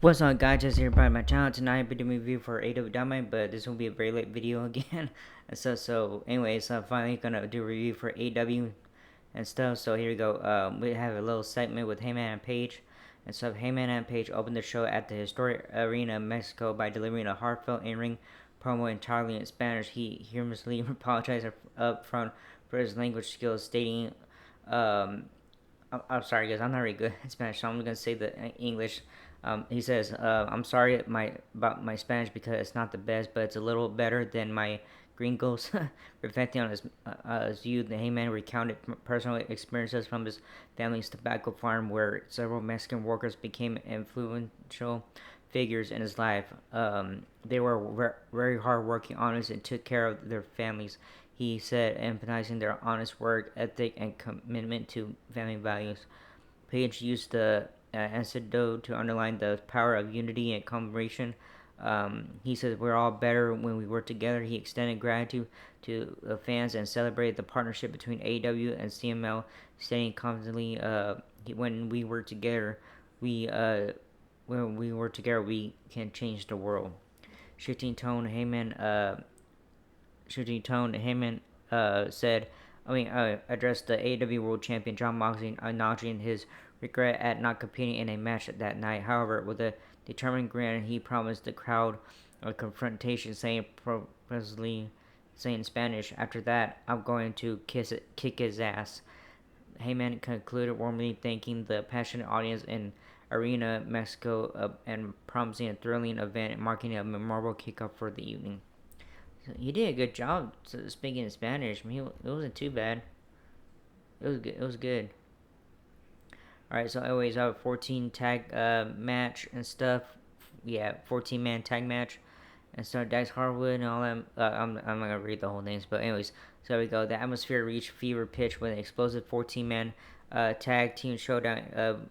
What's up, guys? Just here by my channel tonight. I'll be doing a review for AW Dynamite, but this will be a very late video again. Anyways, I'm finally gonna do a review for AW and stuff. So here we go. We have a little segment with Heyman and Page and stuff. Heyman and Page opened the show at the historic arena of Mexico by delivering a heartfelt in-ring promo entirely in Spanish. He humorously apologized up front for his language skills, stating, I'm sorry, guys. I'm not very good at Spanish, so I'm gonna say the English. He says, "I'm sorry about my Spanish because it's not the best, but it's a little better than my gringos." Reflecting on his youth, the Heyman recounted personal experiences from his family's tobacco farm, where several Mexican workers became influential figures in his life. They were very hardworking, honest, and took care of their families. He said, emphasizing their honest work ethic and commitment to family values. Page used the anecdote to underline the power of unity and collaboration. He says, "We're all better when we work together." He extended gratitude to the fans and celebrated the partnership between AEW and CML, saying confidently, "When we work together, we we can change the world." Shifting tone, Heyman said, addressed the AEW World Champion John Moxley, acknowledging his regret at not competing in a match that night. However, with a determined grin, he promised the crowd a confrontation, saying in Spanish, "After that, I'm going to kick his ass." Heyman concluded warmly thanking the passionate audience in Arena, Mexico, and promising a thrilling event marking a memorable kickoff for the evening. He did a good job speaking in Spanish. I mean, it wasn't too bad. It was good. It was good. All right. So, anyways, I have a 14 tag match and stuff. Yeah, 14-man tag match and stuff. Dax Harwood and all that. I'm not gonna read the whole names, but anyways, so there we go. The atmosphere reached fever pitch with an explosive 14-man tag team showdown.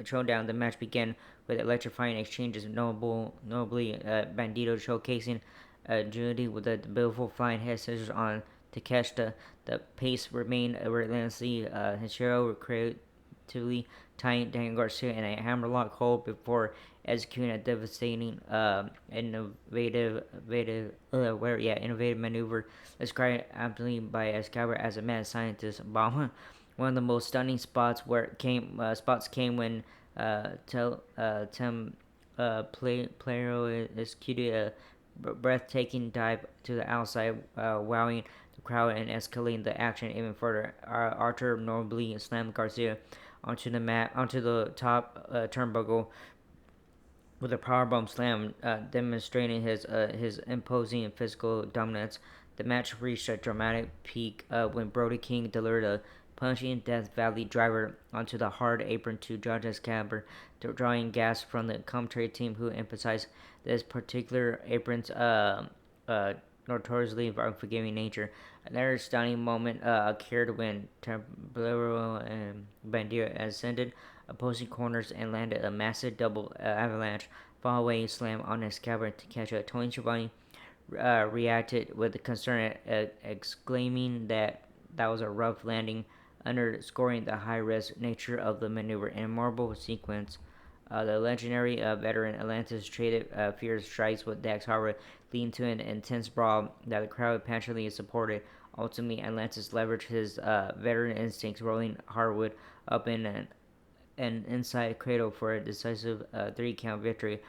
Showdown. The match began with electrifying exchanges, notably Bandito showcasing agility with the beautiful flying head scissors on Takeshita. The pace remained relentlessly. Hishiro creatively tying Daniel Garcia in a hammerlock hold before executing a devastating, innovative maneuver described aptly by Excalibur as a mad scientist bomb. One of the most stunning spots came when Tem Player executed a breathtaking dive to the outside, wowing the crowd and escalating the action even further. Archer notably slammed Garcia onto the top turnbuckle with a powerbomb slam, demonstrating his imposing physical dominance. The match reached a dramatic peak when Brody King delivered a punching Death Valley driver onto the hard apron to Judge Excalibur, drawing gas from the commentary team, who emphasized this particular apron's notoriously unforgiving nature. Another stunning moment occurred when Templero and Bandera ascended opposing corners and landed a massive double avalanche fallaway slam on Excalibur to catch it. Tony Schiavone reacted with concern, exclaiming that was a rough landing, underscoring the high-risk nature of the maneuver. In a memorable sequence, the legendary veteran Atlantis traded fierce strikes with Dax Harwood, leading to an intense brawl that the crowd passionately supported. Ultimately, Atlantis leveraged his veteran instincts, rolling Harwood up in an inside cradle for a decisive three-count victory.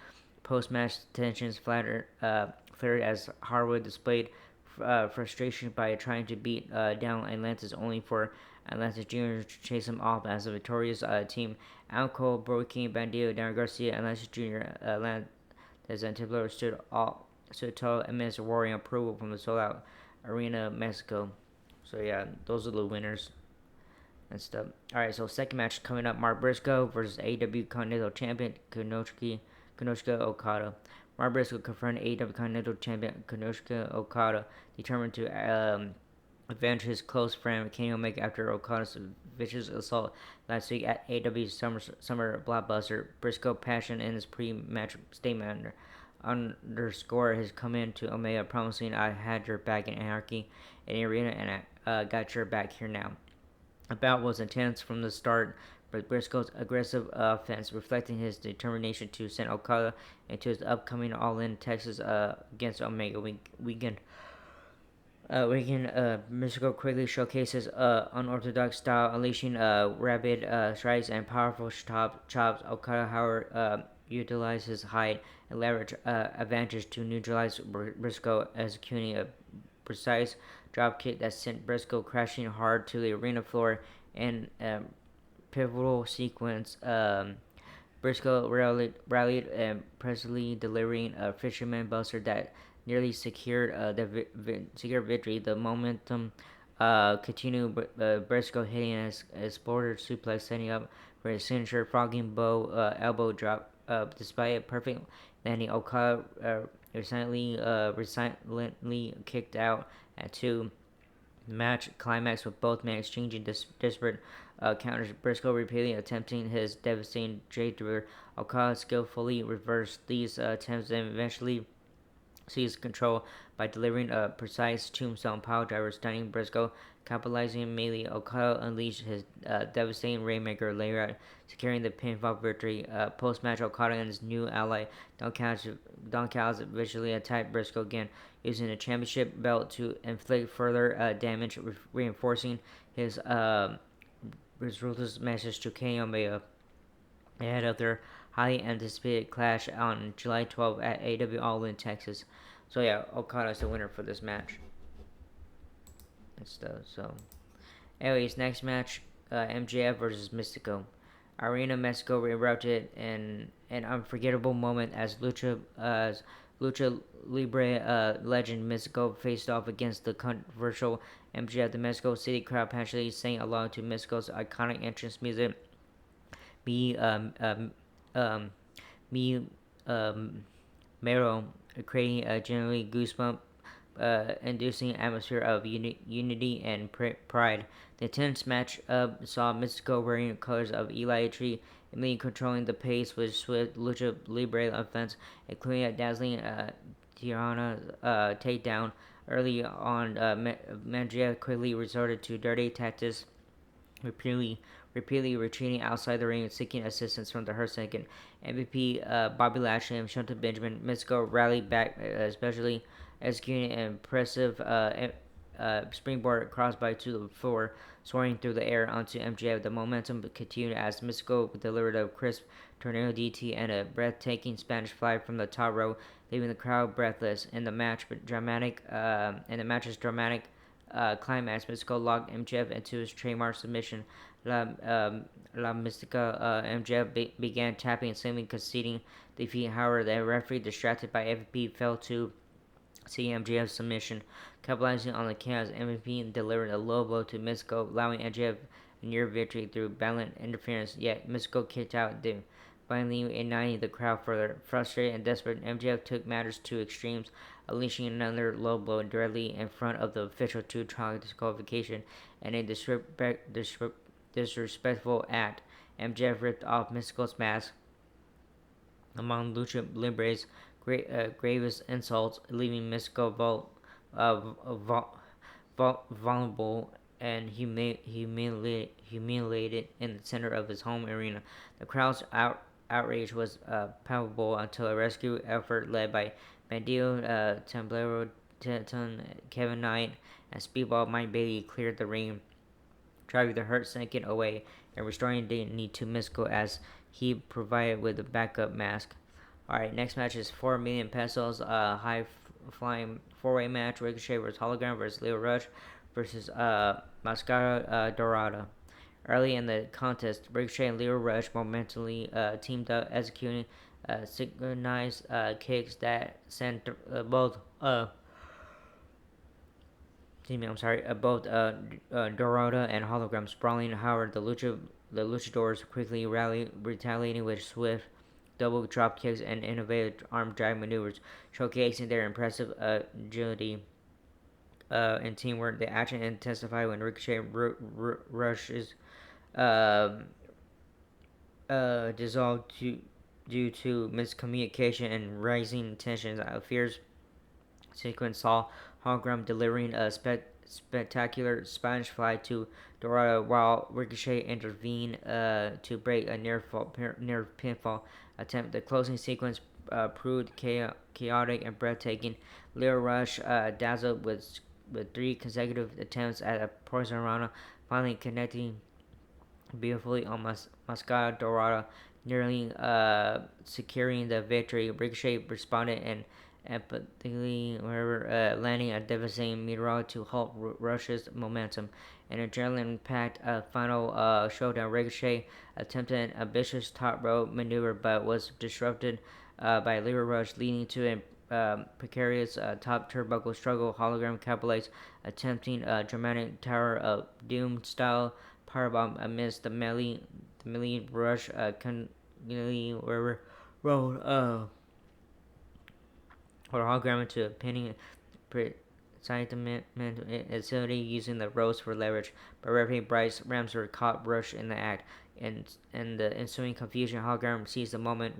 Post-match tensions flared as Harwood displayed frustration by trying to beat down Atlantis, only for Atlantis Jr. to chase him off as a victorious team. Alco, Brody King, Bandido, Darren Garcia, Atlantis Jr., Atlantis, and Templar stood tall amidst roaring approval from the sold-out Arena, Mexico. So yeah, those are the winners and stuff. All right, so second match coming up: Mark Briscoe versus AEW Continental Champion Kazuchika Okada. Mark Briscoe confronted AEW Continental Champion Kazuchika Okada, determined to avenge his close friend Kenny Omega after Okada's vicious assault last week at AEW's Summer Blockbuster. Briscoe passion in his pre-match statement underscore his command to Omega, promising, "I had your back in Anarchy in the arena, and I got your back here now." The bout was intense from the start. Briscoe's aggressive offense, reflecting his determination to send Okada into his upcoming All In Texas against Omega weekend. Briscoe quickly showcases unorthodox style, unleashing rapid strikes and powerful chops. Okada, however, utilizes his height and leverage advantage to neutralize Briscoe, executing a precise drop kick that sent Briscoe crashing hard to the arena floor. And pivotal sequence, Briscoe rallied impressively, delivering a fisherman buster that nearly secured secured victory. The momentum continued. Briscoe hitting a border suplex, setting up for a signature frogging bow elbow drop. Despite a perfect landing, Okada resilently kicked out at two. The match climaxed with both men exchanging desperate counters. Briscoe repeatedly attempting his devastating J Driller. Okada skillfully reversed these attempts and eventually seized control by delivering a precise tombstone piledriver, stunning Briscoe. Capitalizing immediately, Okada unleashed his devastating Rainmaker layout, securing the pinfall victory. Post-match, Okada and his new ally, Don Callis visually attacked Briscoe again, using the championship belt to inflict further damage, reinforcing his ruthless message to Kenny Omega ahead of their highly anticipated clash on July 12th at AEW All In Texas. So yeah, Okada is the winner for this match. Anyways, next match, MJF versus Mystico. Arena Mexico erupted in an unforgettable moment as Lucha Libre legend Mystico faced off against the controversial MJF. The Mexico City crowd passionately sang along to Mystico's iconic entrance music. Me, me, Mero, creating a genuinely goosebump inducing atmosphere of unity and pride. The intense match saw Mystico wearing colors of Eli Tree, immediately controlling the pace with swift Lucha Libre offense, including a dazzling Tijuana takedown. Early on, Mangia quickly resorted to dirty tactics, repeatedly retreating outside the ring and seeking assistance from the Hurt Second. MVP Bobby Lashley and Shelton Benjamin. Mystico rallied back, especially executing an impressive springboard crossbody to the floor, soaring through the air onto MJF. The momentum continued as Mystico delivered a crisp tornado DT and a breathtaking Spanish fly from the top row, leaving the crowd breathless. In the match's dramatic climax, Mystico locked MJF into his trademark submission. La Mystica MJF began tapping and seemingly conceding defeat. However, the referee, distracted by MVP, fell to see MJF's submission. Capitalizing on the chaos, MVP delivered a low blow to Mystico, allowing MJF a near victory through violent interference. Yet Mystico kicked out, finally igniting the crowd further. Frustrated and desperate, MJF took matters to extremes, unleashing another low blow directly in front of the official two-trial disqualification. And a disrespectful act, MJF ripped off Mystico's mask. Among Lucha Libre's gravest insults, leaving Mystico vulnerable and humiliated in the center of his home arena. The crowd's outrage was palpable until a rescue effort led by Bandido, Temblero, Kevin Knight, and Speedball Mike Bailey cleared the ring, driving the Hurt Second away and restoring dignity to Mystico as he provided with a backup mask. Alright, next match is 4 million pesos, high-flying four-way match. Ricochet versus Hologram versus Leo Rush versus Mascara Dorada. Early in the contest, Ricochet and Leo Rush momentarily teamed up, executing synchronized kicks that sent both Dorada and Hologram sprawling. However, the luchadors quickly retaliating with swift double drop kicks and innovative arm drag maneuvers, showcasing their impressive agility and teamwork. The action intensified when Ricochet Rush's dissolved due to miscommunication and rising tensions. A fierce sequence saw Hologram delivering a spectacular Spanish fly to Dorado, while Ricochet intervened to break a near pinfall attempt. The closing sequence proved chaotic and breathtaking. Leo Rush dazzled with three consecutive attempts at a Poison Rana, finally connecting beautifully on Mascara Dorada, nearly securing the victory. Ricochet responded and empathically, landing a devastating meteor to halt Rush's momentum. An adrenaline-packed final showdown. Ricochet attempted an ambitious top rope maneuver, but was disrupted by Leo Rush, leading to a precarious top turnbuckle struggle. Hologram capitalized, attempting a dramatic Tower of Doom style powerbomb amidst the melee rush. Rolled or hologram into a pinning precisament agility using the ropes for leverage. But referee Bryce Ramsey caught Rush in the act, and the ensuing confusion, hologram seized the moment,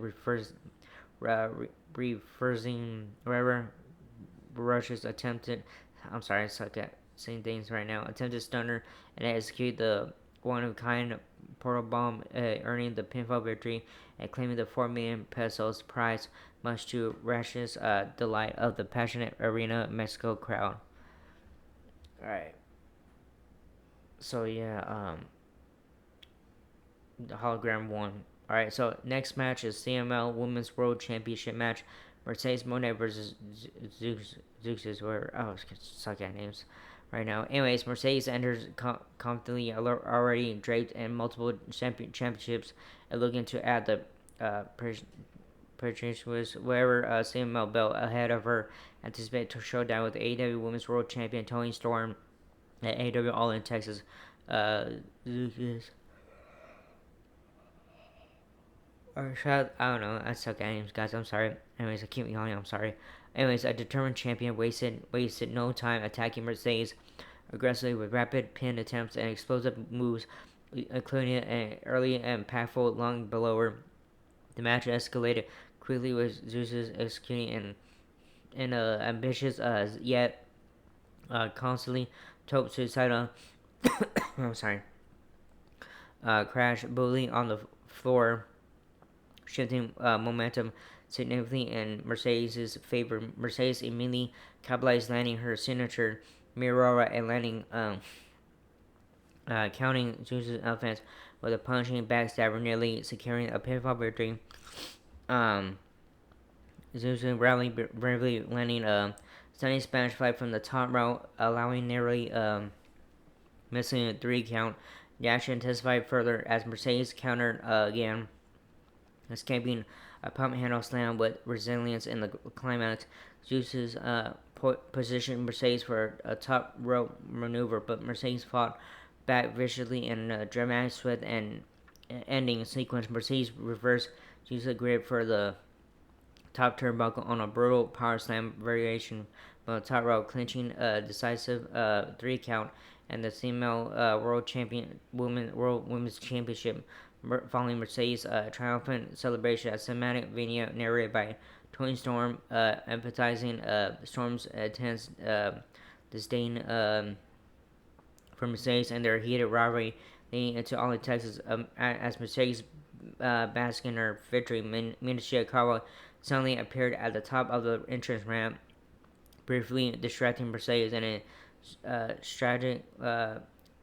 reversing wherever Rush's attempted. I'm sorry, I suck at saying things right now. Attempted stunner and execute the one of a kind portal bomb, earning the pinfall victory and claiming the 4 million pesos prize, much to Rush's delight of the passionate Arena Mexico crowd. All right. So yeah, the hologram won. All right. So next match is CML Women's World Championship match. Mercedes Moné versus Zeux's, where I suck at names right now. Anyways, Mercedes enters confidently, already draped in multiple championships, and looking to add the purchase was wherever CML belt ahead of her anticipated to showdown with AEW Women's World Champion Toni Storm at AEW All In Texas. Lucas. Or shout, I don't know. I suck at names, guys. I'm sorry. Anyways, I keep yawning. I'm sorry. Anyways, a determined champion wasted no time attacking Mercedes aggressively with rapid pin attempts and explosive moves, including an early and impactful lung below her. The match escalated quickly with Zeus executing an ambitious yet constantly top suicidal I'm sorry crash bully on the floor, shifting momentum significantly in Mercedes' favor. Mercedes immediately capitalized, landing her signature Mirora and landing counting Zeus' offense with a punching backstabber, nearly securing a pinfall victory. Zeus rallying bravely, landing a stunning Spanish fly from the top rope, allowing narrowly missing a 3 count. The action intensified further as Mercedes countered again, escaping a pump handle slam with resilience in the climax. Zeus's positioned Mercedes for a top rope maneuver, but Mercedes fought back viciously in a dramatic swift and ending sequence. Mercedes reversed Zeus's grip for the top turnbuckle on a brutal power slam variation from the top rope, clinching a decisive 3 count and the female world champion women's championship. Following Mercedes' triumphant celebration, a cinematic video narrated by Toni Storm, emphasizing Storm's intense disdain for Mercedes and their heated rivalry leading into All In Texas. As Mercedes bask in her victory, Mina Shirakawa suddenly appeared at the top of the entrance ramp, briefly distracting Mercedes, and a strategic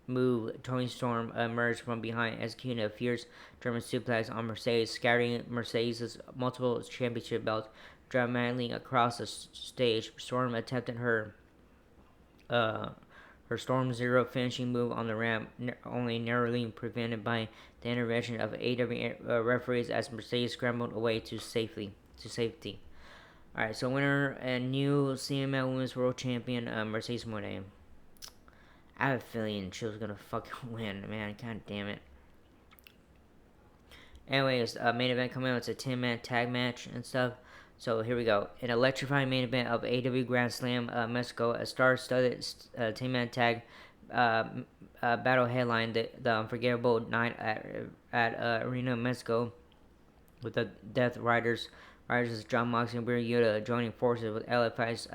move, Toni Storm emerged from behind, executing a fierce German suplex on Mercedes, scattering Mercedes' multiple championship belts dramatically across the stage. Storm attempted her Storm Zero finishing move on the ramp, only narrowly prevented by the intervention of AEW referees as Mercedes scrambled away to safety. Alright, so winner and new CML Women's World Champion, Mercedes Moné. I have a feeling she was gonna fucking win, man. God damn it. Anyways, main event coming up. It's a 10-man tag match and stuff. So here we go. An electrifying main event of AEW Grand Slam Mexico. A star-studded 10-man tag battle headline the unforgettable night at Arena Mexico with the Death Riders. John Moxley and Wheeler Yuta joining forces with LFI's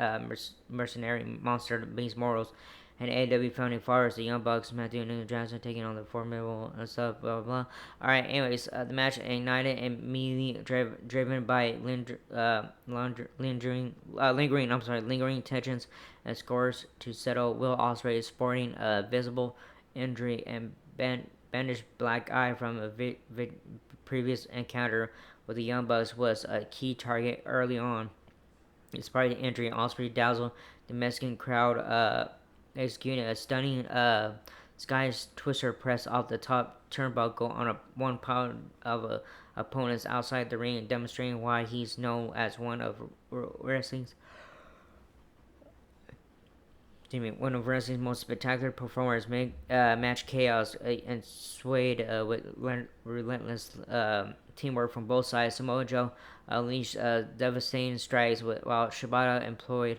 mercenary monster Beast Morals and AEW founding fathers, the Young Bucks, Matthew and New Jackson taking on the formidable and stuff, blah, blah, blah. Alright, anyways, the match ignited and immediately driven by lingering tensions and scores to settle. Will Ospreay is sporting a visible injury and bandaged black eye from a previous encounter with the Young Bucks was a key target early on. Despite the injury, Ospreay dazzled the Mexican crowd, executing a stunning Sky Twister press off the top turnbuckle on a 1 pound of opponents outside the ring, demonstrating why he's known as one of wrestling's most spectacular performers. Match chaos and swayed with relentless teamwork from both sides. Samoa Joe unleashed devastating strikes while Shibata employed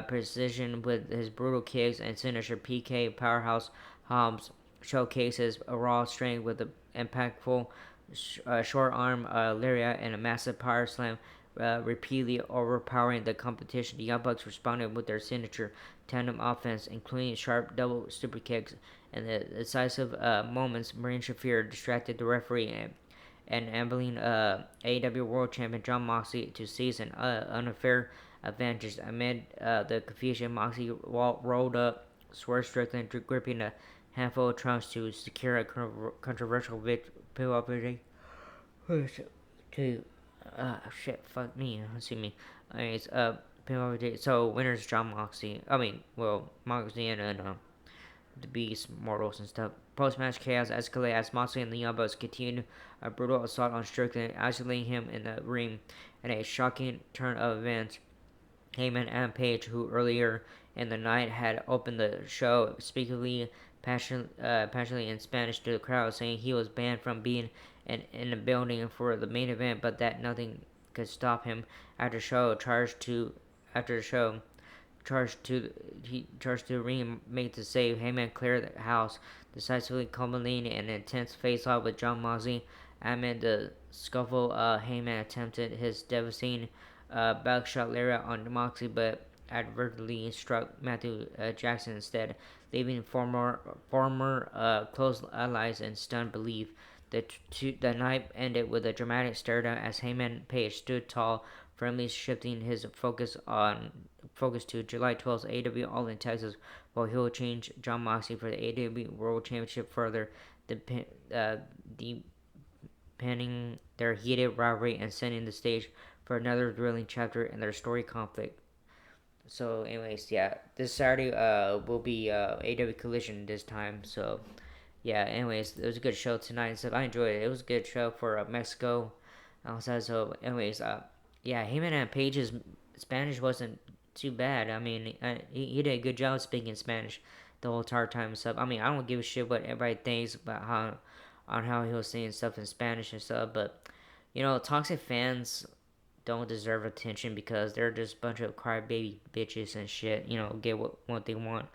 precision with his brutal kicks and signature PK powerhouse Hobbs showcases a raw strength with an impactful short arm lariat and a massive power slam, repeatedly overpowering the competition. The Young Bucks responded with their signature tandem offense, including sharp double super kicks and the decisive moments. Marine Shafir distracted the referee and enabling AEW World Champion Jon Moxley to seize an unfair advantage. Amid the confusion, Moxley rolled up, Swerve Strickland gripping a handful of trunks to secure a controversial victory. To shit, fuck me, see me. Anyways, so winners Jon Moxley. Moxley and the Beast, Mortals and stuff. Post-match chaos escalated as Moxley and the Young Bucks continued a brutal assault on Strickland, isolating him in the ring. In a shocking turn of events, Heyman and Page, who earlier in the night had opened the show, speakingly passionately in Spanish to the crowd, saying he was banned from being in the building for the main event, but that nothing could stop him. After the show, he charged to the ring, made to save. Heyman cleared the house, decisively culminating in an intense face-off with Jon Moxley. Amid the scuffle, Heyman attempted his devastating backshot lariat on Moxley, but advertently struck Matthew Jackson instead, leaving former close allies in stunned belief. The night ended with a dramatic stare down as Heyman Page stood tall, firmly shifting his focus to July 12th AEW All in Texas, while he'll change Jon Moxley for the AEW World Championship further, deepening their heated rivalry and setting the stage for another thrilling chapter in their story conflict. So, anyways, yeah, this Saturday will be AEW Collision this time. So, yeah, anyways, it was a good show tonight and stuff. I enjoyed it. It was a good show for Mexico outside. So, anyways, yeah, Heyman and Page's Spanish wasn't too bad. I mean, he did a good job speaking Spanish the whole entire time and stuff. I mean, I don't give a shit what everybody thinks about how he was saying stuff in Spanish and stuff, but toxic fans don't deserve attention because they're just a bunch of crybaby bitches and shit. Get what they want,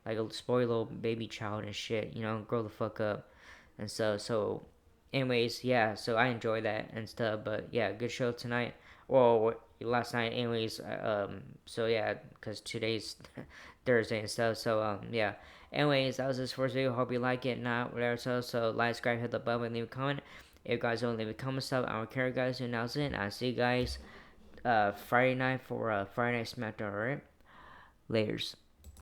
like a spoiled little baby child and shit. Grow the fuck up and stuff. So, anyways, yeah. So I enjoy that and stuff. But yeah, good show tonight. Well, last night, anyways. So yeah, because today's Thursday and stuff. So yeah. Anyways, that was this first video. Hope you like it. Not whatever. So like, subscribe, hit the button, and leave a comment. If you guys don't leave a comment, stuff, I don't care, guys. And that's it. I'll see you guys Friday night for Friday Night SmackDown. Alright, laters.